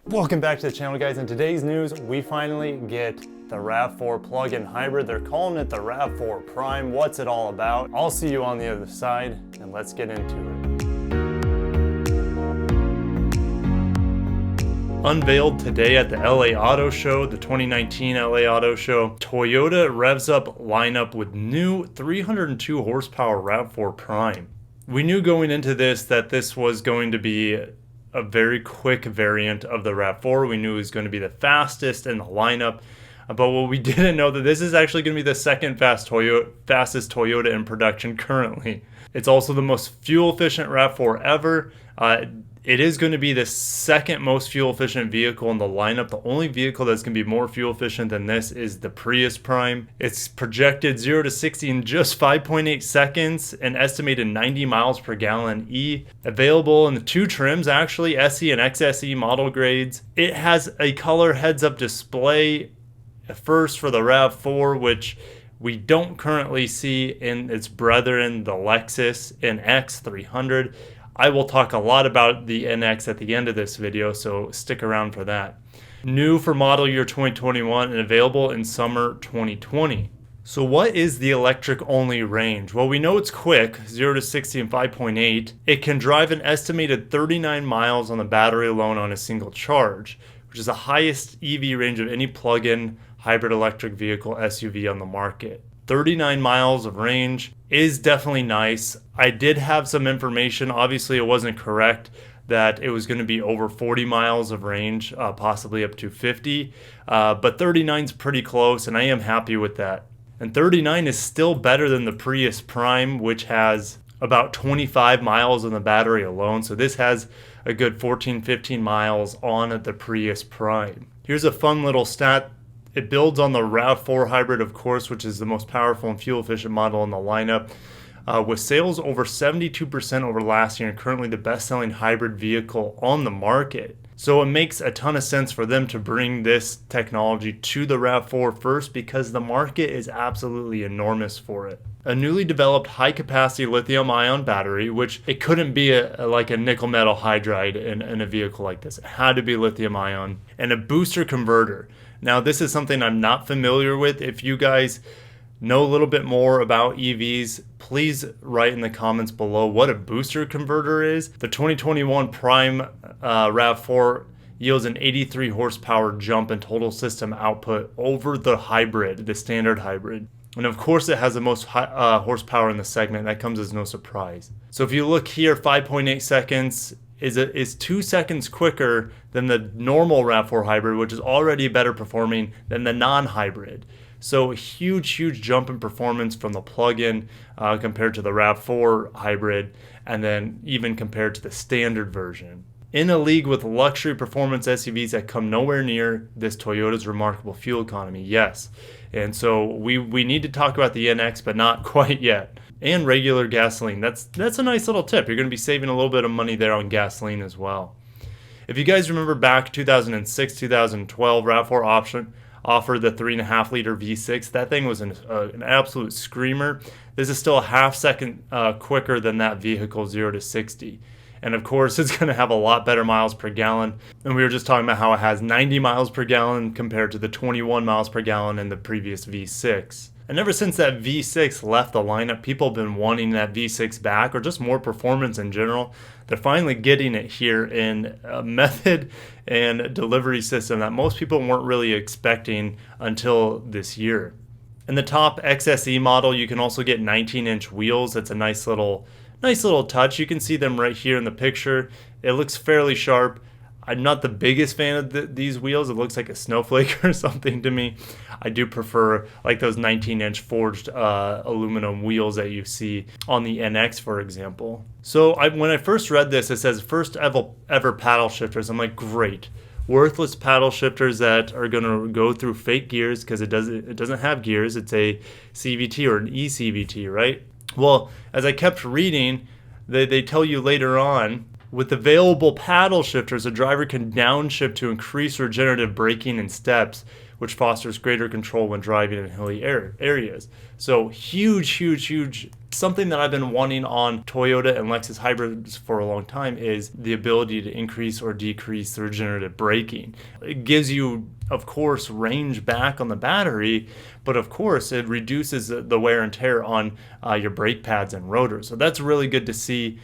Welcome back to the channel, guys. In today's news, we finally get the Rav4 plug-in hybrid. They're calling it the Rav4 Prime. What's it all about? I'll see you on the other side, and let's get into it. Unveiled today at the LA Auto Show, the 2019 LA Auto Show, Toyota revs up lineup with new 302 horsepower Rav4 Prime. We knew going into this that this was going to be a very quick variant of the Rav4. We knew it was going to be the fastest in the lineup, but what we didn't know that this is actually going to be the second fastest Toyota in production currently. It's also the most fuel efficient Rav4 ever. It is going to be the second most fuel efficient vehicle in the lineup. The only vehicle that's going to be more fuel efficient than this is the Prius Prime. It's projected 0 to 60 in just 5.8 seconds, an estimated 90 miles per gallon E. Available in the two trims, actually, SE and XSE model grades. It has a color heads-up display first for the Rav4, which we don't currently see in its brethren, the Lexus NX 300. I will talk a lot about the NX at the end of this video, so stick around for that. New for model year 2021 and available in summer 2020. So what is the electric only range? Well, we know it's quick, 0 to 60 in 5.8. It can drive an estimated 39 miles on the battery alone on a single charge, which is the highest EV range of any plug-in hybrid electric vehicle SUV on the market. 39 miles of range is definitely nice. I did have some information, obviously it wasn't correct, that it was going to be over 40 miles of range, possibly up to 50, but 39 is pretty close, and I am happy with that. And 39 is still better than the Prius Prime, which has about 25 miles on the battery alone, so this has a good 14-15 miles on the Prius Prime. Here's a fun little stat. It builds on the Rav4 hybrid, of course, which is the most powerful and fuel-efficient model in the lineup, with sales over 72% over last year and currently the best-selling hybrid vehicle on the market. So it makes a ton of sense for them to bring this technology to the Rav4 first because the market is absolutely enormous for it. A newly developed high-capacity lithium-ion battery, which it couldn't be like a nickel-metal hydride in a vehicle like this. It had to be lithium-ion. And a booster converter. Now, this is something I'm not familiar with. If you guys know a little bit more about EVs, please write in the comments below what a booster converter is. The 2021 Prime Rav4 yields an 83 horsepower jump in total system output over the hybrid, the standard hybrid. And of course, it has the most horsepower in the segment. That comes as no surprise. So if you look here, 5.8 seconds is 2 seconds quicker than the normal Rav4 hybrid, which is already better performing than the non-hybrid. So a huge jump in performance from the plug-in compared to the Rav4 hybrid, and then even compared to the standard version. In a league with luxury performance SUVs that come nowhere near this Toyota's remarkable fuel economy, yes. And so we need to talk about the NX, but not quite yet. And regular gasoline. That's a nice little tip. You're going to be saving a little bit of money there on gasoline as well. If you guys remember back 2006, 2012, Rav4 offered the 3.5 liter V6. That thing was an absolute screamer. This is still a half second quicker than that vehicle 0 to 60. And of course, it's going to have a lot better miles per gallon. And we were just talking about how it has 90 miles per gallon compared to the 21 miles per gallon in the previous V6. And ever since that V6 left the lineup, people have been wanting that V6 back, or just more performance in general. They're finally getting it here in a method and delivery system that most people weren't really expecting until this year. In the top XSE model, you can also get 19-inch wheels. That's a nice little touch. You can see them right here in the picture. It looks fairly sharp. I'm not the biggest fan of these wheels. It looks like a snowflake or something to me. I do prefer like those 19-inch forged aluminum wheels that you see on the NX, for example. So when I first read this, it says first ever paddle shifters. I'm like, great. Worthless paddle shifters that are going to go through fake gears because it doesn't have gears. It's a CVT or an eCVT, right? Well, as I kept reading, they tell you later on, with available paddle shifters, a driver can downshift to increase regenerative braking in steps, which fosters greater control when driving in hilly areas. So huge, something that I've been wanting on Toyota and Lexus hybrids for a long time is the ability to increase or decrease the regenerative braking. It gives you, of course, range back on the battery, but of course it reduces the wear and tear on your brake pads and rotors. So that's really good to see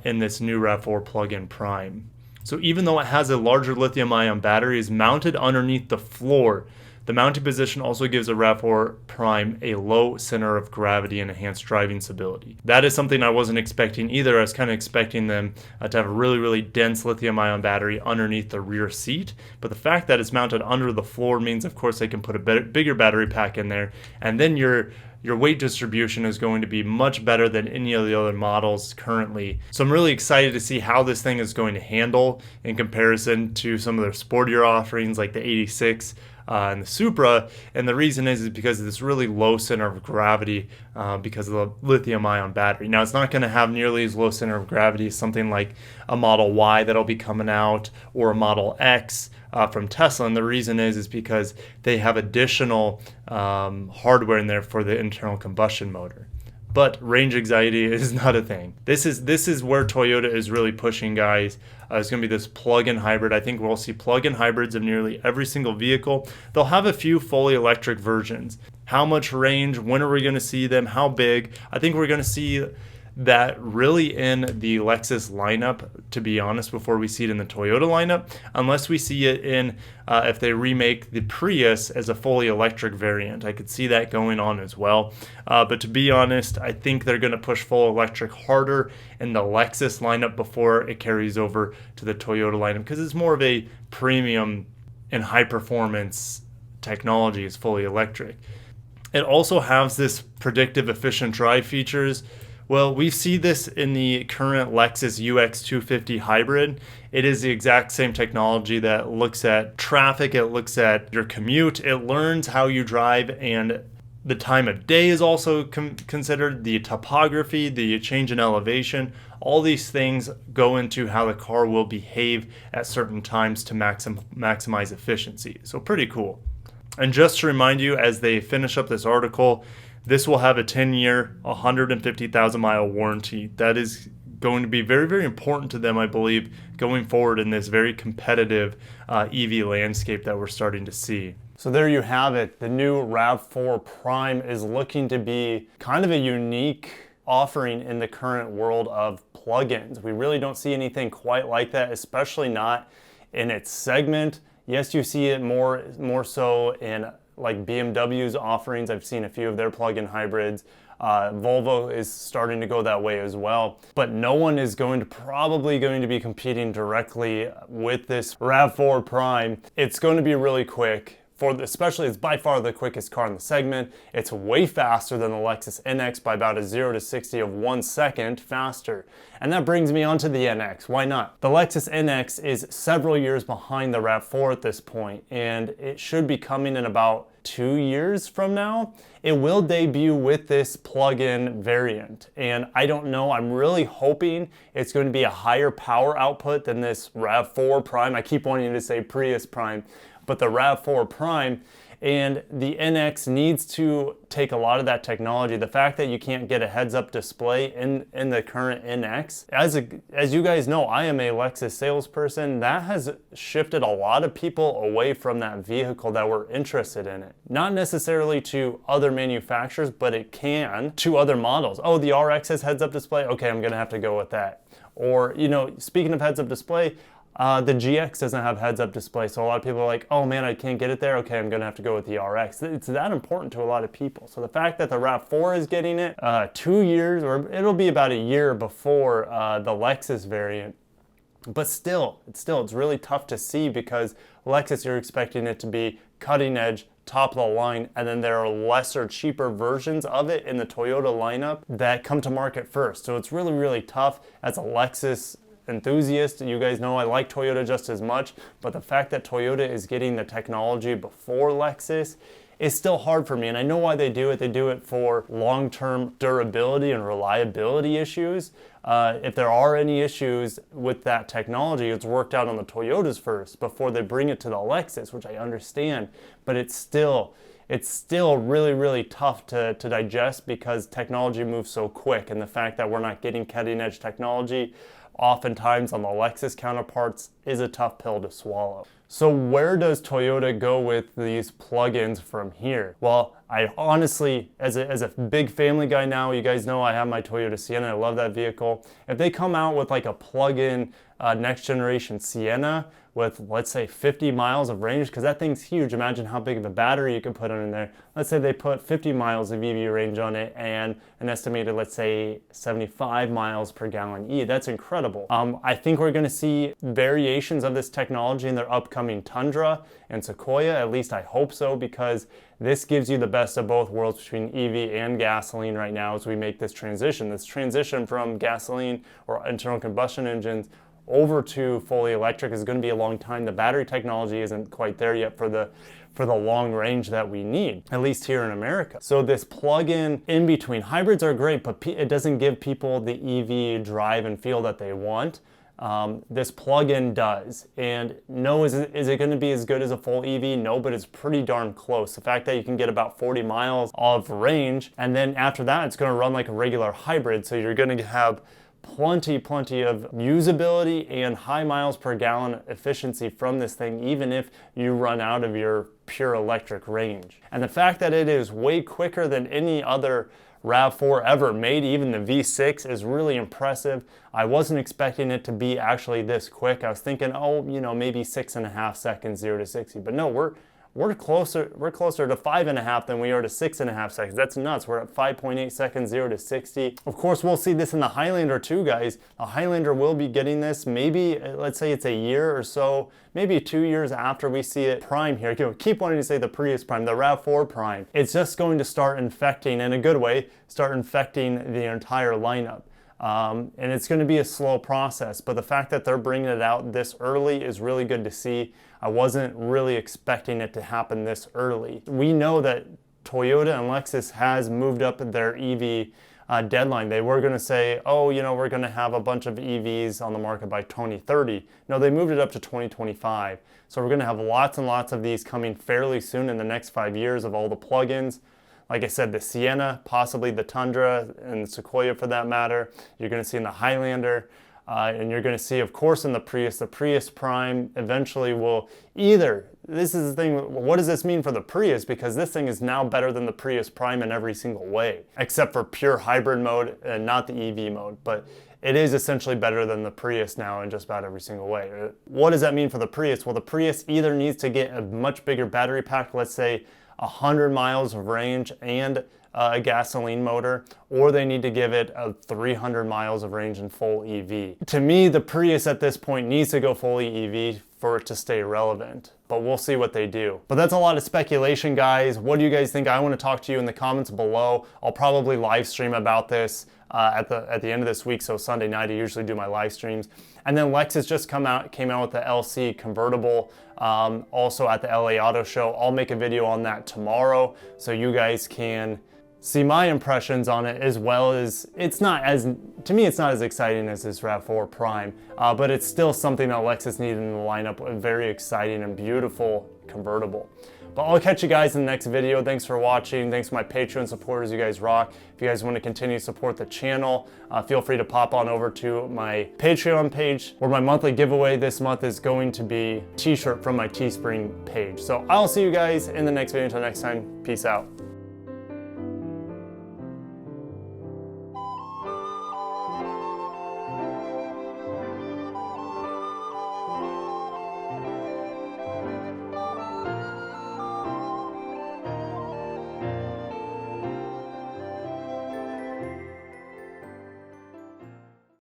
in this new Rav4 plug-in Prime. So even though it has a larger lithium-ion battery, is mounted underneath the floor, the mounting position also gives a Rav4 Prime a low center of gravity and enhanced driving stability. That is something I wasn't expecting either. I was kind of expecting them to have a really dense lithium-ion battery underneath the rear seat. But the fact that it's mounted under the floor means, of course, they can put a bigger battery pack in there. And then your weight distribution is going to be much better than any of the other models currently. So I'm really excited to see how this thing is going to handle in comparison to some of their sportier offerings like the 86 and the Supra. And the reason is because of this really low center of gravity because of the lithium-ion battery. Now, it's not going to have nearly as low center of gravity as something like a Model Y that'll be coming out, or a Model X from Tesla. And the reason is because they have additional hardware in there for the internal combustion motor. But range anxiety is not a thing. This is where Toyota is really pushing, guys. It's going to be this plug-in hybrid. I think we'll see plug-in hybrids of nearly every single vehicle. They'll have a few fully electric versions. How much range? When are we going to see them? How big? I think we're going to see that really in the Lexus lineup, to be honest, before we see it in the Toyota lineup, unless we see it in, if they remake the Prius as a fully electric variant. I could see that going on as well. But to be honest, I think they're going to push full electric harder in the Lexus lineup before it carries over to the Toyota lineup, because it's more of a premium and high performance technology is fully electric. It also has this predictive efficient drive features. Well, we see this in the current Lexus UX250 hybrid. It is the exact same technology that looks at traffic, it looks at your commute, it learns how you drive, and the time of day is also considered, the topography, the change in elevation. All these things go into how the car will behave at certain times to maximize efficiency. So pretty cool. And just to remind you, as they finish up this article, this will have a 10-year, 150,000-mile warranty. That is going to be very important to them, I believe, going forward in this very competitive EV landscape that we're starting to see. So there you have it. The new Rav4 Prime is looking to be kind of a unique offering in the current world of plugins. We really don't see anything quite like that, especially not in its segment. Yes, you see it more so in like BMW's offerings. I've seen a few of their plug-in hybrids. Volvo is starting to go that way as well. But no one is probably going to be competing directly with this Rav4 Prime. It's going to be really quick. Especially, it's by far the quickest car in the segment. It's way faster than the Lexus NX by about a 0 to 60 of 1 second faster. And that brings me onto the NX. Why not? The Lexus NX is several years behind the Rav4 at this point, and it should be coming in about 2 years from now. It will debut with this plug-in variant, and I don't know, I'm really hoping it's going to be a higher power output than this Rav4 Prime. I keep wanting to say Prius Prime, but the Rav4 Prime, and the NX needs to take a lot of that technology. The fact that you can't get a heads-up display in the current NX, as you guys know, I am a Lexus salesperson. That has shifted a lot of people away from that vehicle that were interested in it. Not necessarily to other manufacturers, but it can to other models. Oh, the RX has heads-up display? Okay, I'm gonna have to go with that. Or, you know, speaking of heads-up display, the GX doesn't have heads-up display, so a lot of people are like, oh man, I can't get it there, okay, I'm gonna have to go with the RX. It's that important to a lot of people. So the fact that the Rav4 is getting it 2 years, or it'll be about a year before the Lexus variant, but still, it's really tough to see, because Lexus, you're expecting it to be cutting edge, top of the line, and then there are lesser, cheaper versions of it in the Toyota lineup that come to market first. So it's really tough as a Lexus enthusiast. You guys know I like Toyota just as much, but the fact that Toyota is getting the technology before Lexus is still hard for me. And I know why they do it. They do it for long-term durability and reliability issues. If there are any issues with that technology, it's worked out on the Toyotas first before they bring it to the Lexus, which I understand, but it's still really, really tough to digest because technology moves so quick, and the fact that we're not getting cutting edge technology oftentimes on the Lexus counterparts is a tough pill to swallow. So where does Toyota go with these plugins from here? Well, I honestly, as a big family guy now, you guys know I have my Toyota Sienna, I love that vehicle. If they come out with like a plug-in next generation Sienna with, let's say, 50 miles of range, because that thing's huge. Imagine how big of a battery you could put in there. Let's say they put 50 miles of EV range on it and an estimated, let's say, 75 miles per gallon E. That's incredible. I think we're gonna see variations of this technology in their upcoming Tundra and Sequoia. At least I hope so, because this gives you the best of both worlds between EV and gasoline right now as we make this transition. This transition from gasoline or internal combustion engines over to fully electric is going to be a long time. The battery technology isn't quite there yet for the long range that we need, at least here in America. So this plug-in in between, hybrids are great, but it doesn't give people the EV drive and feel that they want. This plug-in does. And no, is it going to be as good as a full EV? No, but it's pretty darn close. The fact that you can get about 40 miles of range, and then after that, it's going to run like a regular hybrid. So you're going to have plenty of usability and high miles per gallon efficiency from this thing, even if you run out of your pure electric range. And the fact that it is way quicker than any other RAV4 ever made, even the V6, is really impressive. I wasn't expecting it to be actually this quick. I was thinking, oh, you know, maybe 6.5 seconds 0 to 60, but no, we're closer to 5.5 than we are to 6.5 seconds. That's nuts. We're at 5.8 seconds 0 to 60. Of course, we'll see this in the Highlander too, guys. The Highlander will be getting this maybe, let's say it's a year or so, maybe 2 years after we see it Prime here. You know, keep wanting to say the Prius Prime, the RAV4 Prime. It's just going to start infecting, in a good way, start infecting the entire lineup. And it's going to be a slow process, but the fact that they're bringing it out this early is really good to see. I wasn't really expecting it to happen this early. We know that Toyota and Lexus has moved up their EV deadline. They were going to say, oh, you know, we're going to have a bunch of EVs on the market by 2030. No, they moved it up to 2025. So we're going to have lots and lots of these coming fairly soon in the next 5 years of all the plugins. Like I said, the Sienna, possibly the Tundra, and the Sequoia for that matter. You're going to see in the Highlander. And you're going to see, of course, in the Prius Prime eventually will either, this is the thing, what does this mean for the Prius? Because this thing is now better than the Prius Prime in every single way, except for pure hybrid mode and not the EV mode. But it is essentially better than the Prius now in just about every single way. What does that mean for the Prius? Well, the Prius either needs to get a much bigger battery pack, let's say 100 miles of range and a gasoline motor, or they need to give it 300 miles of range in full EV. To me, the Prius at this point needs to go fully EV for it to stay relevant, but we'll see what they do. But that's a lot of speculation, guys. What do you guys think? I want to talk to you in the comments below. I'll probably live stream about this at the end of this week, so Sunday night I usually do my live streams. And then Lexus just came out with the LC convertible, also at the LA Auto Show. I'll make a video on that tomorrow, so you guys can see my impressions on it, as well as, to me it's not as exciting as this RAV4 Prime, but it's still something that Lexus needed in the lineup, a very exciting and beautiful convertible. But I'll catch you guys in the next video. Thanks for watching. Thanks to my Patreon supporters. You guys rock. If you guys want to continue to support the channel, feel free to pop on over to my Patreon page, where my monthly giveaway this month is going to be a t-shirt from my Teespring page. So I'll see you guys in the next video. Until next time, peace out.